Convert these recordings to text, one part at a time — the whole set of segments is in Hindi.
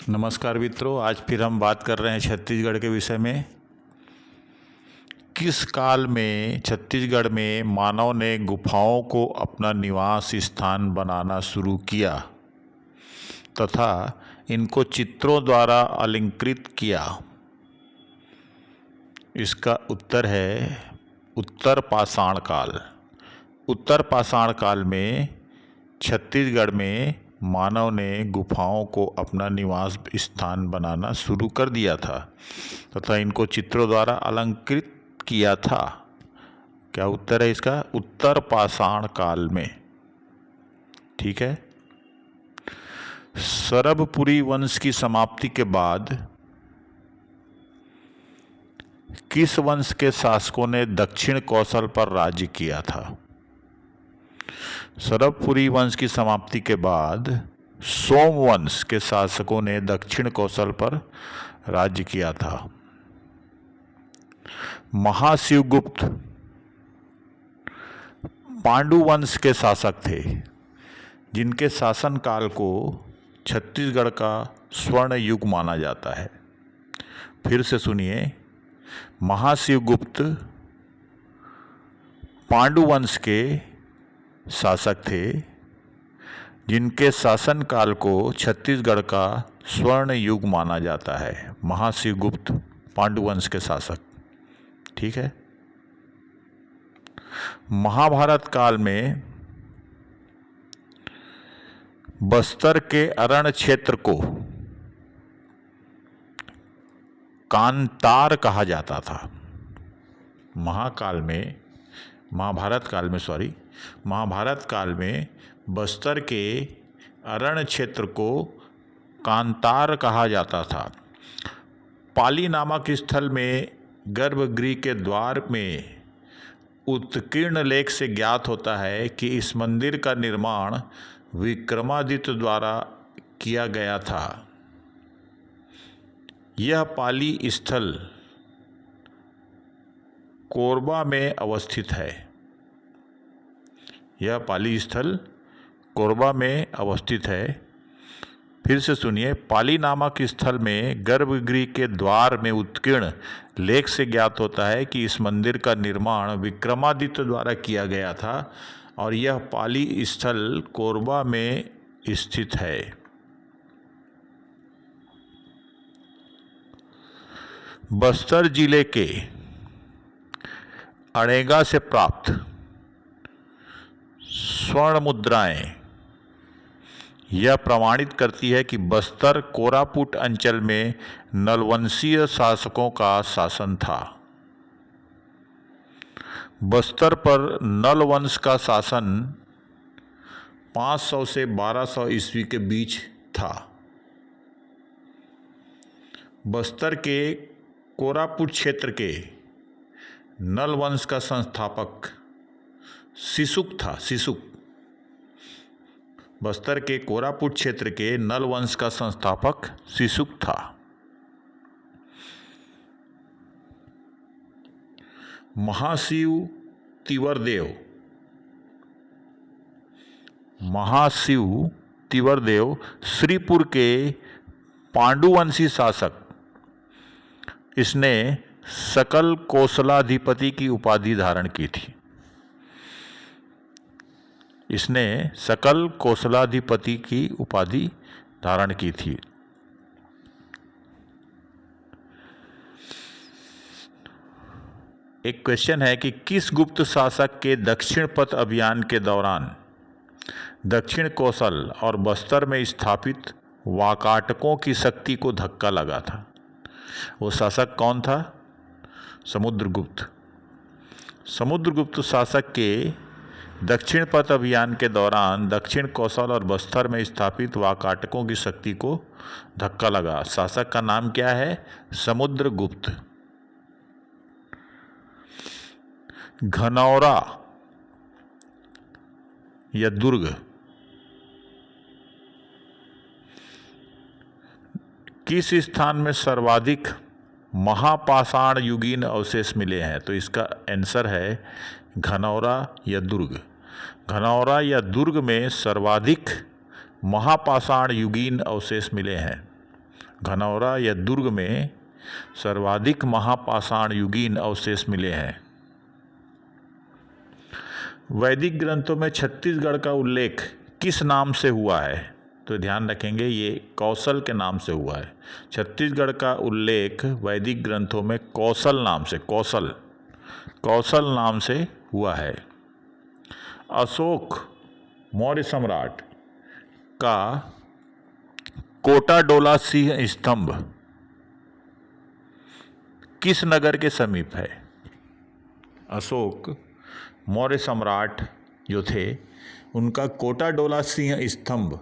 नमस्कार मित्रों, आज फिर हम बात कर रहे हैं छत्तीसगढ़ के विषय में। किस काल में छत्तीसगढ़ में मानव ने गुफाओं को अपना निवास स्थान बनाना शुरू किया तथा इनको चित्रों द्वारा अलंकृत किया? इसका उत्तर है उत्तर पाषाण काल। उत्तर पाषाण काल में छत्तीसगढ़ में मानव ने गुफाओं को अपना निवास स्थान बनाना शुरू कर दिया था तथा इनको चित्रों द्वारा अलंकृत किया था। क्या उत्तर है इसका? उत्तर पाषाण काल में। ठीक है। सरभपुरी वंश की समाप्ति के बाद किस वंश के शासकों ने दक्षिण कौशल पर राज्य किया था? सरभपुरी वंश की समाप्ति के बाद सोमवंश के शासकों ने दक्षिण कौशल पर राज्य किया था। महाशिवगुप्त पांडु वंश के शासक थे, जिनके शासनकाल को छत्तीसगढ़ का स्वर्ण युग माना जाता है। फिर से सुनिए, महाशिवगुप्त पांडु वंश के शासक थे, जिनके शासनकाल को छत्तीसगढ़ का स्वर्ण युग माना जाता है। महाशिवगुप्त पांडु वंश के शासक। ठीक है। महाभारत काल में बस्तर के अरण्य क्षेत्र को कांतार कहा जाता था। महाभारत काल में बस्तर के अरण्य क्षेत्र को कांतार कहा जाता था। पाली नामक स्थल में गर्भगृह के द्वार में उत्कीर्ण लेख से ज्ञात होता है कि इस मंदिर का निर्माण विक्रमादित्य द्वारा किया गया था। यह पाली स्थल कोरबा में अवस्थित है। यह पाली स्थल कोरबा में अवस्थित है। फिर से सुनिए, पाली नामक स्थल में गर्भगृह के द्वार में उत्कीर्ण लेख से ज्ञात होता है कि इस मंदिर का निर्माण विक्रमादित्य द्वारा किया गया था और यह पाली स्थल कोरबा में स्थित है। बस्तर जिले के अड़ेगा से प्राप्त स्वर्ण मुद्राएं यह प्रमाणित करती है कि बस्तर कोरापुट अंचल में नलवंशीय शासकों का शासन था। बस्तर पर नल वंश का शासन 500 से 1200 ईस्वी के बीच था। बस्तर के कोरापुट क्षेत्र के नल वंश का संस्थापक सिसुक था। बस्तर के कोरापुट क्षेत्र के नल वंश का संस्थापक सिसुक था। महाशिव तिवरदेव श्रीपुर के पांडुवंशी शासक। इसने सकल कौशलाधिपति की उपाधि धारण की थी। इसने सकल कौशलाधिपति की उपाधि धारण की थी। एक क्वेश्चन है कि किस गुप्त शासक के दक्षिण पथ अभियान के दौरान दक्षिण कौशल और बस्तर में स्थापित वाकाटकों की शक्ति को धक्का लगा था? वो शासक कौन था? समुद्रगुप्त। समुद्रगुप्त शासक के दक्षिण पथ अभियान के दौरान दक्षिण कौशल और बस्तर में स्थापित वाकाटकों की शक्ति को धक्का लगा। शासक का नाम क्या है? समुद्रगुप्त। घनौरा या दुर्ग किस स्थान में सर्वाधिक महापाषाण युगीन अवशेष मिले हैं? तो इसका आंसर है घनौरा या दुर्ग। घनौरा या दुर्ग में सर्वाधिक महापाषाण युगीन अवशेष मिले हैं। घनौरा या दुर्ग में सर्वाधिक महापाषाण युगीन अवशेष मिले हैं? वैदिक ग्रंथों में छत्तीसगढ़ का उल्लेख किस नाम से हुआ है? तो ध्यान रखेंगे ये कौशल के नाम से हुआ है। छत्तीसगढ़ का उल्लेख वैदिक ग्रंथों में कौशल नाम से, कौशल नाम से हुआ है। अशोक मौर्य सम्राट का कोटाडोला सिंह स्तंभ किस नगर के समीप है? अशोक मौर्य सम्राट जो थे उनका कोटाडोला सिंह स्तंभ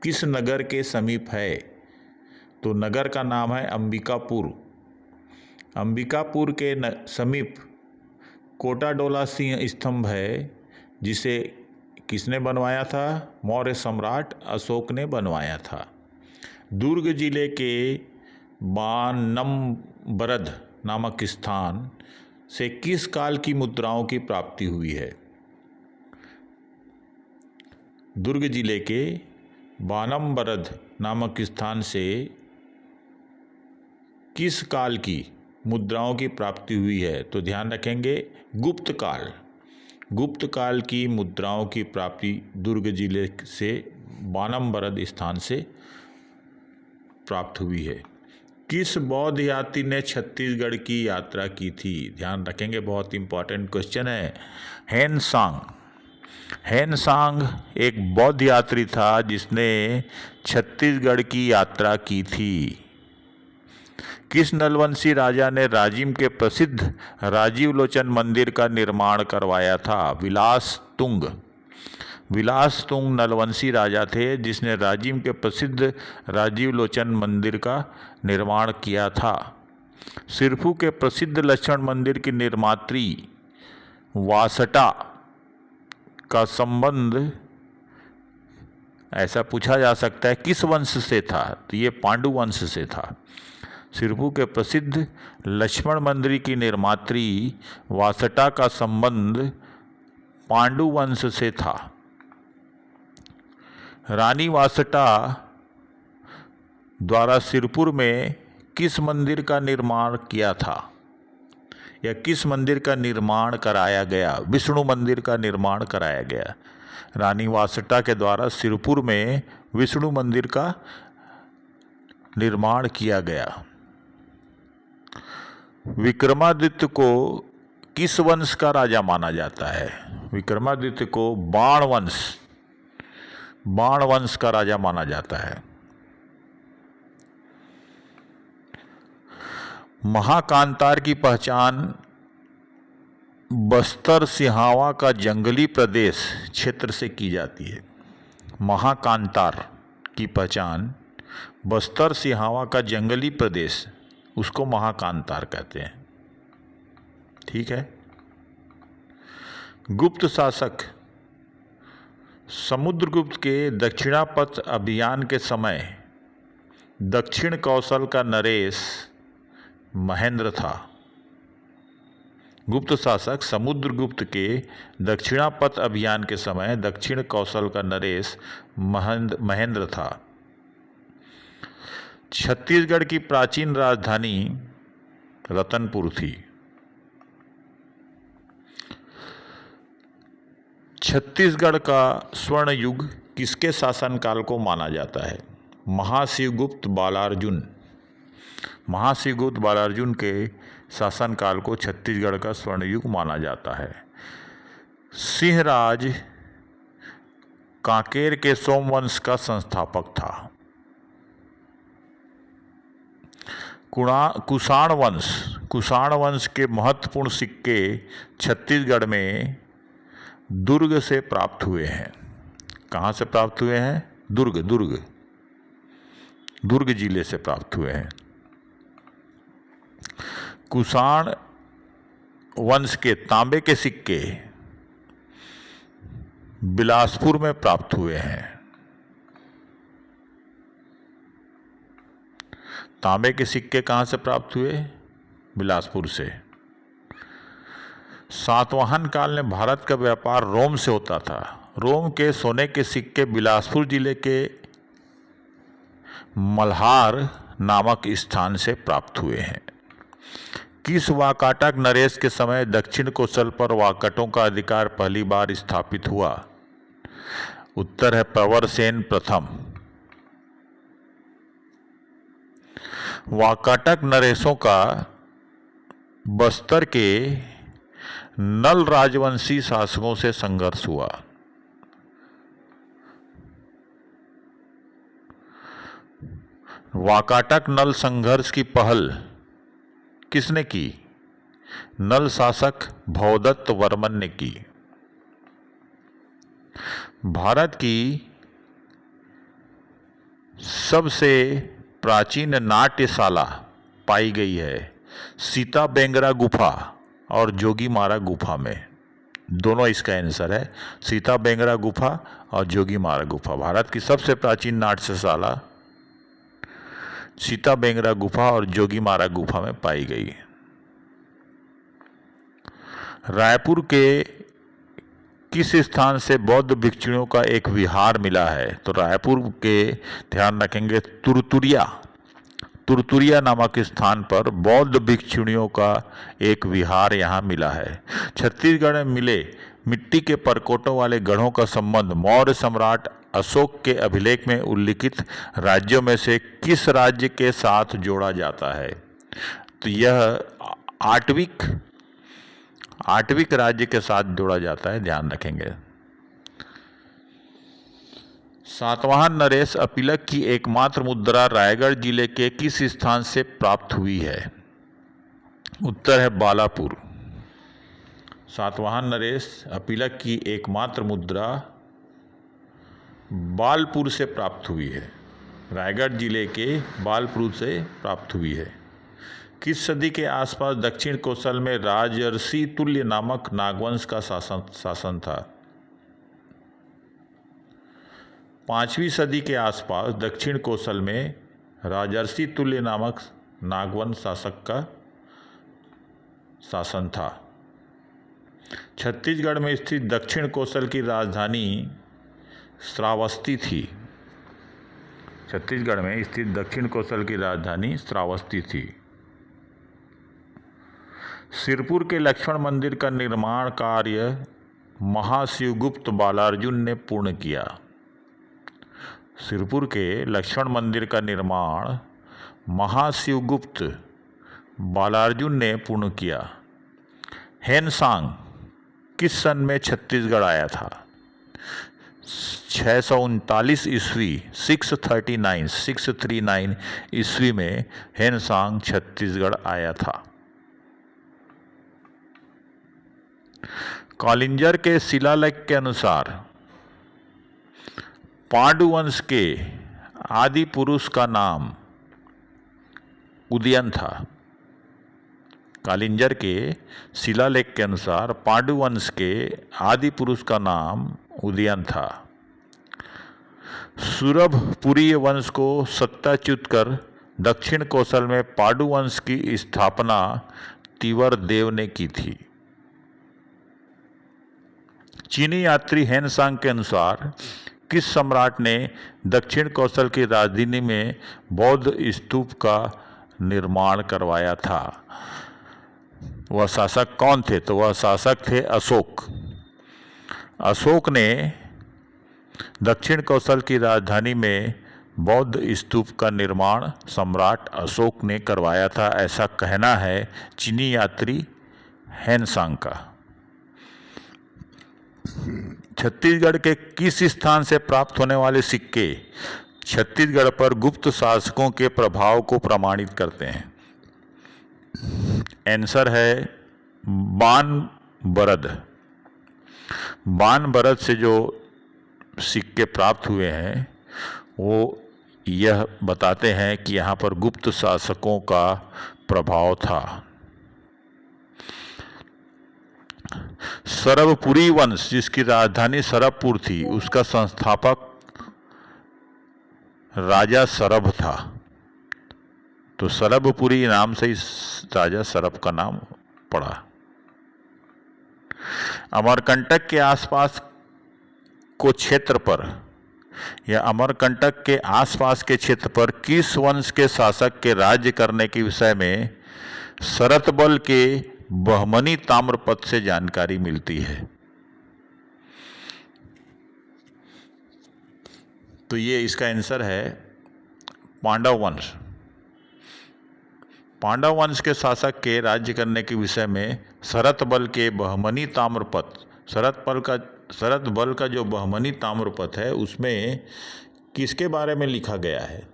किस नगर के समीप है? तो नगर का नाम है अंबिकापुर। अंबिकापुर के समीप कोटाडोला सिंह स्तंभ है, जिसे किसने बनवाया था? मौर्य सम्राट अशोक ने बनवाया था। दुर्ग जिले के बानमबरद नामक स्थान से किस काल की मुद्राओं की प्राप्ति हुई है? दुर्ग जिले के बानमबरद नामक स्थान से किस काल की मुद्राओं की प्राप्ति हुई है? तो ध्यान रखेंगे गुप्त काल की मुद्राओं की प्राप्ति दुर्ग जिले से बानमबरद स्थान से प्राप्त हुई है। किस बौद्ध यात्री ने छत्तीसगढ़ की यात्रा की थी? ध्यान रखेंगे, बहुत इंपॉर्टेंट क्वेश्चन है। हेनसांग एक बौद्ध यात्री था जिसने छत्तीसगढ़ की यात्रा की थी। किस नलवंशी राजा ने राजिम के प्रसिद्ध राजीव लोचन मंदिर का निर्माण करवाया था? विलास तुंग नलवंशी राजा थे जिसने राजिम के प्रसिद्ध राजीव लोचन मंदिर का निर्माण किया था। सिरफू के प्रसिद्ध लक्ष्मण मंदिर की निर्मात्री वासटा का संबंध ऐसा पूछा जा सकता है किस वंश से था? तो ये पांडु वंश से था। सिरफू के प्रसिद्ध लक्ष्मण मंदिर की निर्मात्री वासटा का संबंध पांडु वंश से था। रानी वासटा द्वारा सिरपुर में किस मंदिर का निर्माण किया था या किस मंदिर का निर्माण कराया गया? विष्णु मंदिर का निर्माण कराया गया। रानी वासटा के द्वारा सिरपुर में विष्णु मंदिर का निर्माण किया गया। विक्रमादित्य को किस वंश का राजा माना जाता है? विक्रमादित्य को बाण वंश का राजा माना जाता है। महाकांतार की पहचान बस्तर सिहावा का जंगली प्रदेश क्षेत्र से की जाती है। महाकांतार की पहचान बस्तर सिहावा का जंगली प्रदेश, उसको महाकांतार कहते हैं। ठीक है। गुप्त शासक समुद्रगुप्त के दक्षिणापथ अभियान के समय दक्षिण कौशल का नरेश महेंद्र था। गुप्त शासक समुद्रगुप्त के दक्षिणापथ अभियान के समय दक्षिण कौशल का नरेश महेंद्र था। छत्तीसगढ़ की प्राचीन राजधानी रतनपुर थी। छत्तीसगढ़ का स्वर्ण युग किसके शासनकाल को माना जाता है? महाशिवगुप्त बालार्जुन के शासनकाल को छत्तीसगढ़ का स्वर्ण युग माना जाता है। सिंहराज कांकेर के सोमवंश का संस्थापक था। कुषाण वंश के महत्वपूर्ण सिक्के छत्तीसगढ़ में दुर्ग से प्राप्त हुए हैं। कहाँ से प्राप्त हुए हैं? दुर्ग जिले से प्राप्त हुए हैं। कुषाण वंश के तांबे के सिक्के बिलासपुर में प्राप्त हुए हैं। तांबे के सिक्के कहाँ से प्राप्त हुए? बिलासपुर से। सातवाहन काल में भारत का व्यापार रोम से होता था। रोम के सोने के सिक्के बिलासपुर जिले के मल्हार नामक स्थान से प्राप्त हुए हैं। किस वाकाटक नरेश के समय दक्षिण कोसल पर वाकटों का अधिकार पहली बार स्थापित हुआ? उत्तर है प्रवरसेन प्रथम। वाकाटक नरेशों का बस्तर के नल राजवंशी शासकों से संघर्ष हुआ। वाकाटक नल संघर्ष की पहल किसने की? नल शासक भवदत्त वर्मन ने की। भारत की सबसे प्राचीन नाट्यशाला पाई गई है सीता बेंगरा गुफा और जोगीमारा गुफा में। दोनों इसका आंसर है, सीता बेंगरा गुफा और जोगीमारा गुफा। भारत की सबसे प्राचीन नाट्यशाला सीता बेंगरा गुफा और जोगीमारा गुफा में पाई गई। रायपुर के किस स्थान से बौद्ध भिक्षुओं का एक विहार मिला है? तो रायपुर के, ध्यान रखेंगे, तुरतुरिया नामक स्थान पर बौद्ध भिक्षुणियों का एक विहार यहाँ मिला है। छत्तीसगढ़ में मिले मिट्टी के परकोटों वाले गढ़ों का संबंध मौर्य सम्राट अशोक के अभिलेख में उल्लिखित राज्यों में से किस राज्य के साथ जोड़ा जाता है? तो यह आठविक राज्य के साथ जोड़ा जाता है, ध्यान रखेंगे। सातवाहन नरेश अपीलक की एकमात्र मुद्रा रायगढ़ जिले के किस स्थान से प्राप्त हुई है? उत्तर है बालापुर। सातवाहन नरेश अपीलक की एकमात्र मुद्रा बालपुर से प्राप्त हुई है। रायगढ़ जिले के बालपुर से प्राप्त हुई है। किस सदी के आसपास दक्षिण कोसल में राजर्षि तुल्य नामक नागवंश का शासन था? 5वीं सदी के आसपास दक्षिण कोसल में राजर्षि तुल्य नामक नागवंश शासक का शासन था। छत्तीसगढ़ में स्थित दक्षिण कोसल की राजधानी श्रावस्ती थी। छत्तीसगढ़ में स्थित दक्षिण कोसल की राजधानी श्रावस्ती थी। सिरपुर के लक्ष्मण मंदिर का निर्माण कार्य महाशिवगुप्त बालार्जुन ने पूर्ण किया। सिरपुर के लक्ष्मण मंदिर का निर्माण महाशिवगुप्त बालार्जुन ने पूर्ण किया। हेनसांग किस सन में छत्तीसगढ़ आया था? 639 ईस्वी 639 ईस्वी में हेनसांग छत्तीसगढ़ आया था। कालिंजर के शिलालेख के अनुसार पांडु वंश के आदि पुरुष का नाम उदयन था। कालिंजर के शिलालेख के अनुसार पांडु वंश के आदि पुरुष का नाम उदयन था। सुरभपुरीय वंश को सत्ताच्युत कर दक्षिण कोसल में पांडु वंश की स्थापना तिवर देव ने की थी। चीनी यात्री हेनसांग के अनुसार किस सम्राट ने दक्षिण कोसल की राजधानी में बौद्ध स्तूप का निर्माण करवाया था? वह शासक कौन थे? तो वह शासक थे अशोक। अशोक ने दक्षिण कोसल की राजधानी में बौद्ध स्तूप का निर्माण सम्राट अशोक ने करवाया था, ऐसा कहना है चीनी यात्री हेनसांग का। छत्तीसगढ़ के किस स्थान से प्राप्त होने वाले सिक्के छत्तीसगढ़ पर गुप्त शासकों के प्रभाव को प्रमाणित करते हैं? आंसर है बानबरद। बानबरद से जो सिक्के प्राप्त हुए हैं वो यह बताते हैं कि यहाँ पर गुप्त शासकों का प्रभाव था। सरभपुरी वंश जिसकी राजधानी सरभपुर थी, उसका संस्थापक राजा सरभ था। तो सरभपुरी नाम से इस राजा सरभ का नाम पड़ा। अमरकंटक के आसपास को क्षेत्र पर या अमरकंटक के आसपास के क्षेत्र पर किस वंश के शासक के राज्य करने के विषय में शरतबल के बहमनी ताम्रपत्र से जानकारी मिलती है? तो ये इसका आंसर है पांडव वंश। पांडव वंश के शासक के राज्य करने के विषय में शरतबल के बहमनी ताम्रपत्र, शरतबल का जो बहमनी ताम्रपत्र है उसमें किसके बारे में लिखा गया है?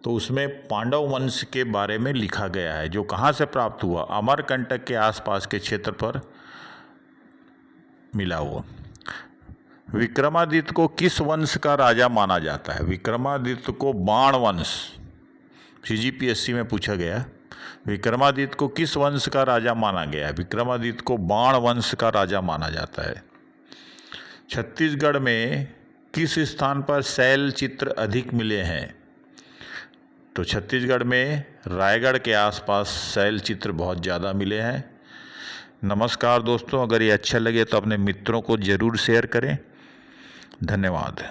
तो उसमें पांडव वंश के बारे में लिखा गया है, जो कहाँ से प्राप्त हुआ? अमरकंटक के आसपास के क्षेत्र पर मिला हुआ। विक्रमादित्य को किस वंश का राजा माना जाता है? विक्रमादित्य को बाण वंश, CGPSC में पूछा गया, विक्रमादित्य को किस वंश का राजा माना गया है? विक्रमादित्य को बाण वंश का राजा माना जाता है। छत्तीसगढ़ में किस स्थान पर शैल चित्र अधिक मिले हैं? तो छत्तीसगढ़ में रायगढ़ के आसपास शैल चित्र बहुत ज़्यादा मिले हैं। नमस्कार दोस्तों, अगर ये अच्छा लगे तो अपने मित्रों को ज़रूर शेयर करें। धन्यवाद।